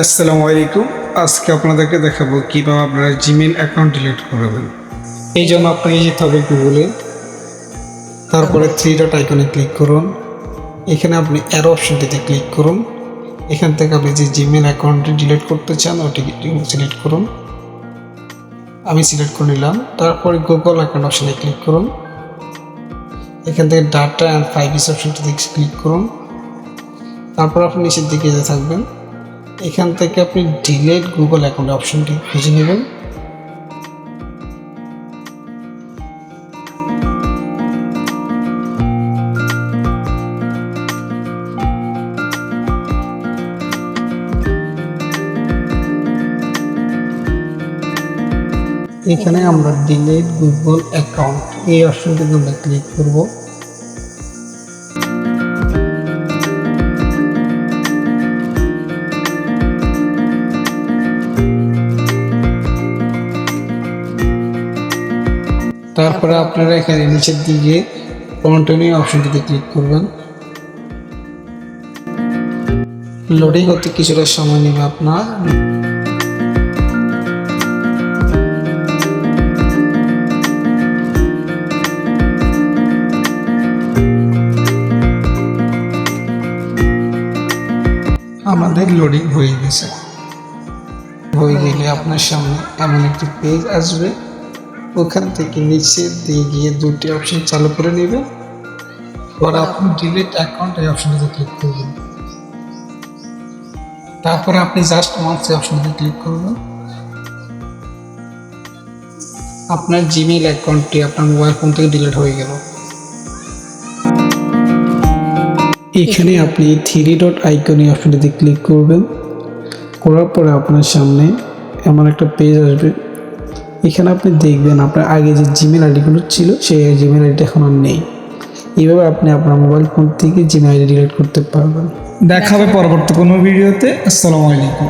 আসসালামু আলাইকুম। আজকে আপনাদেরকে দেখাবো কীভাবে আপনারা জিমেইল অ্যাকাউন্ট ডিলিট করবেন। এই জন্য আপনাকে যেতে হবে গুগলে, তারপরে থ্রি ডট আইকনে ক্লিক করুন। এখানে আপনি অ্যারো অপশনটিতে ক্লিক করুন। এখান থেকে আপনি যে জিমেইল অ্যাকাউন্টটি ডিলিট করতে চান ওটি সিলেক্ট করুন। আমি সিলেক্ট করে নিলাম। তারপরে গুগল অ্যাকাউন্ট অপশনে ক্লিক করুন। এখান থেকে ডাটা অ্যান্ড প্রাইভেসি অপশনটিতে ক্লিক করুন। তারপর আপনি নিচের দিকে যেতে থাকবেন। এখান থেকে আপনি ডিলিট গুগল অ্যাকাউন্ট অপশনটি খুঁজে নেবেন। এখানে আমরা ডিলিট গুগল অ্যাকাউন্ট এই অপশনটিতে আমরা ক্লিক করব। তারপরে আপনারা এখানে নিচের দিকে কন্টিনিউ অপশনটিতে ক্লিক করবেন। লোডিং হতে কিছুটা সময় নেবে আপনার। আমাদের লোডিং হয়ে গেছে। হয়ে গেলে আপনার সামনে এমন একটি পেজ আসবে। ওখান থেকে নিচের দিকে গিয়ে দুটি অপশন চালু করে নেবেন। পরে আপনি ডিলিট অ্যাকাউন্ট এই অপশনটিতে ক্লিক করবেন। তারপরে আপনি জাস্ট ওয়ান্স এই অপশনটিতে ক্লিক করবেন। আপনার জিমেইল অ্যাকাউন্টটি আপনার মোবাইল ফোন থেকে ডিলিট হয়ে গেল। এখানে আপনি থ্রি ডট আইকন এই অপশনটিতে ক্লিক করবেন। করার পরে আপনার সামনে এমন একটা পেজ আসবে। এখানে আপনি দেখবেন আপনার আগে যে জিমেল আইডিগুলো ছিল সেই জিমেল আইডিটা এখন আর নেই। এইভাবে আপনি আপনার মোবাইল ফোন থেকে জিমেল আইডি ডিলিট করতে পারবেন। দেখা হবে পরবর্তী কোনো ভিডিওতে। আসসালামু আলাইকুম।